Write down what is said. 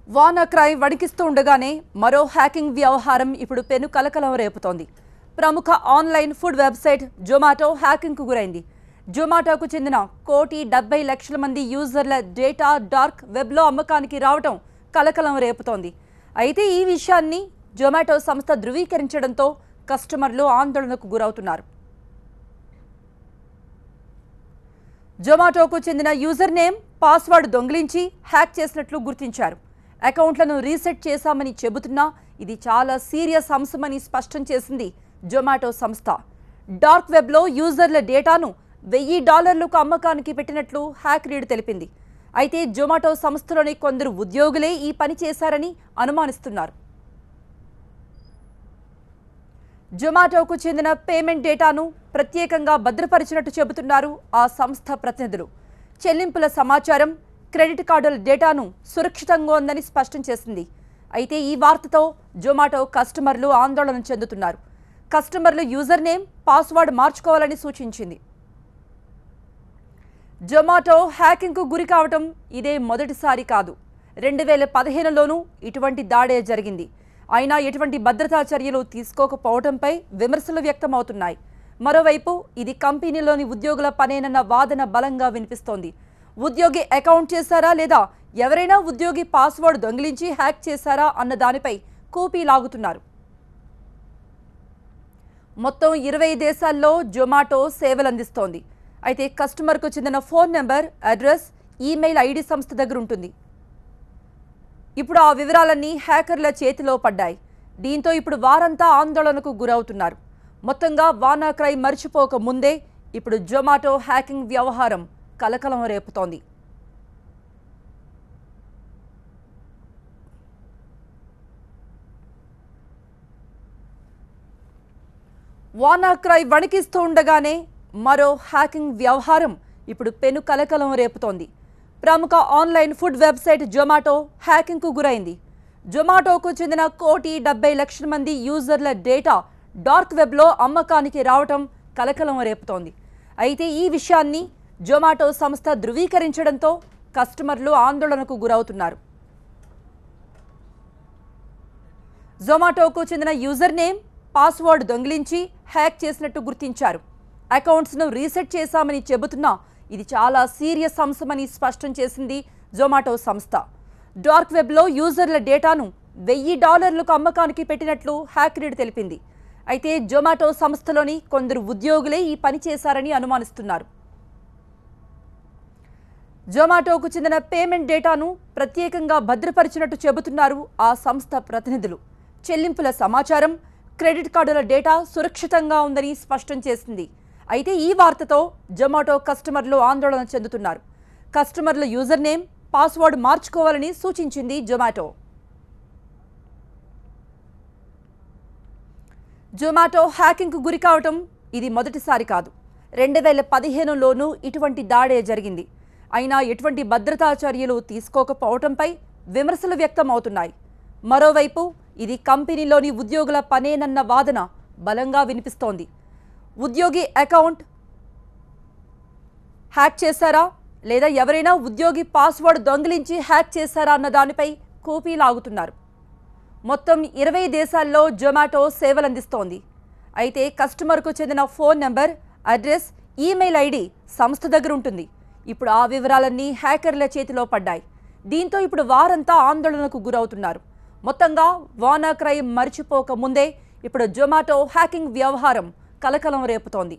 వానాక్రై వణికిస్తూ ఉండగానే మరో హ్యాకింగ్ వ్యవహారం ఇప్పుడు పెను కలకలం రేపుతోంది. ప్రముఖ ఆన్లైన్ ఫుడ్ వెబ్సైట్ జొమాటో హ్యాకింగ్కు గురైంది. జొమాటోకు చెందిన 1,70,00,000 మంది యూజర్ల డేటా డార్క్ వెబ్లో అమ్మకానికి రావడం కలకలం రేపుతోంది. అయితే ఈ విషయాన్ని జొమాటో సంస్థ ధృవీకరించడంతో కస్టమర్లు ఆందోళనకు గురవుతున్నారు. జొమాటోకు చెందిన యూజర్ నేమ్, పాస్వర్డ్ దొంగిలించి హ్యాక్ చేసినట్లు గుర్తించారు. అకౌంట్లను రీసెట్ చేశామని చెబుతున్నా ఇది చాలా సీరియస్ అంశమని స్పష్టం చేసింది జొమాటో సంస్థ. డార్క్ వెబ్లో యూజర్ల డేటాను $1,000 అమ్మకానికి పెట్టినట్లు హ్యాకర్లు తెలిపింది. అయితే జొమాటో సంస్థలోని కొందరు ఉద్యోగులే ఈ పని చేశారని అనుమానిస్తున్నారు. జొమాటోకు చెందిన పేమెంట్ డేటాను ప్రత్యేకంగా భద్రపరిచినట్టు చెబుతున్నారు ఆ సంస్థ ప్రతినిధులు. చెల్లింపుల సమాచారం, క్రెడిట్ కార్డుల డేటాను సురక్షితంగా ఉందని స్పష్టం చేసింది. అయితే ఈ వార్తతో జొమాటో కస్టమర్లు ఆందోళన చెందుతున్నారు. కస్టమర్లు యూజర్ నేమ్, పాస్వర్డ్ మార్చుకోవాలని సూచించింది. జొమాటో హ్యాకింగ్కు గురి కావటం ఇదే మొదటిసారి కాదు. 2015లోనూ ఇటువంటి దాడే జరిగింది. అయినా ఎటువంటి భద్రతా చర్యలు తీసుకోకపోవడంపై విమర్శలు వ్యక్తమవుతున్నాయి. మరోవైపు ఇది కంపెనీలోని ఉద్యోగుల పనేనన్న వాదన బలంగా వినిపిస్తోంది. ఉద్యోగి అకౌంట్ చేశారా లేదా ఎవరైనా ఉద్యోగి పాస్వర్డ్ దొంగిలించి హ్యాక్ చేశారా అన్న దానిపై కూపీ లాగుతున్నారు. మొత్తం 20 దేశాల్లో జొమాటో సేవలందిస్తోంది. అయితే కస్టమర్కు చెందిన phone number, address, email ID సంస్థ దగ్గర ఉంటుంది. ఇప్పుడు ఆ వివరాలన్నీ హ్యాకర్ల చేతిలో పడ్డాయి. దీంతో ఇప్పుడు వారంతా ఆందోళనకు గురవుతున్నారు. మొత్తంగా వానాక్రై మర్చిపోక ముందే ఇప్పుడు జొమాటో హ్యాకింగ్ వ్యవహారం కలకలం రేపుతోంది. వానాక్రై వణికిస్తూ ఉండగానే మరో హ్యాకింగ్ వ్యవహారం ఇప్పుడు పెను కలకలం రేపుతోంది. ప్రముఖ ఆన్లైన్ ఫుడ్ వెబ్సైట్ జొమాటో హ్యాకింగ్కు గురైంది. జొమాటోకు చెందిన 1,70,00,000 మంది యూజర్ల డేటా డార్క్ వెబ్లో అమ్మకానికి రావటం కలకలం రేపుతోంది. అయితే ఈ విషయాన్ని జొమాటో సంస్థ ధృవీకరించడంతో కస్టమర్లు ఆందోళనకు గురవుతున్నారు. జొమాటోకు చెందిన యూజర్ నేమ్, పాస్వర్డ్ దొంగిలించి హ్యాక్ చేసినట్టు గుర్తించారు. అకౌంట్స్ను రీసెట్ చేశామని చెబుతున్నా ఇది చాలా సీరియస్ అంశమని స్పష్టం చేసింది జొమాటో సంస్థ. డార్క్ వెబ్లో యూజర్ల డేటాను $1,000 అమ్మకానికి పెట్టినట్లు హ్యాకర్లు తెలిపింది. అయితే జొమాటో సంస్థలోని కొందరు ఉద్యోగులే ఈ పని చేశారని అనుమానిస్తున్నారు. జొమాటోకు చెందిన పేమెంట్ డేటాను ప్రత్యేకంగా భద్రపరిచినట్టు చెబుతున్నారు ఆ సంస్థ ప్రతినిధులు. చెల్లింపుల సమాచారం, క్రెడిట్ కార్డుల డేటా సురక్షితంగా ఉందని స్పష్టం చేసింది. అయితే ఈ వార్తతో జొమాటో కస్టమర్లు ఆందోళన చెందుతున్నారు. కస్టమర్ల యూజర్ నేమ్, పాస్వర్డ్ మార్చుకోవాలని సూచించింది జొమాటో. జొమాటో హ్యాకింగ్కు గురి కావటం ఇది మొదటిసారి కాదు. 2015లోనూ ఇటువంటి దాడే జరిగింది. అయినా ఎటువంటి భద్రతా చర్యలు తీసుకోకపోవడంపై విమర్శలు వ్యక్తమవుతున్నాయి. మరోవైపు ఇది కంపెనీలోని ఉద్యోగుల పనేనన్న వాదన బలంగా వినిపిస్తోంది. ఉద్యోగి అకౌంట్ హ్యాక్ చేశారా లేదా ఎవరైనా ఉద్యోగి పాస్వర్డ్ దొంగిలించి హ్యాక్ చేశారా అన్న దానిపై కూపీ లాగుతున్నారు. మొత్తం 20 దేశాల్లో జొమాటో సేవలందిస్తోంది. అయితే కస్టమర్కు చెందిన phone number, address, email ID సంస్థ దగ్గర ఉంటుంది. ఇప్పుడు ఆ వివరాలన్నీ హ్యాకర్ల చేతిలో పడ్డాయి. దీంతో ఇప్పుడు వారంతా ఆందోళనకు గురవుతున్నారు. మొత్తంగా వానాక్రై మర్చిపోక ముందే ఇప్పుడు జొమాటో హ్యాకింగ్ వ్యవహారం కలకలం రేపుతోంది.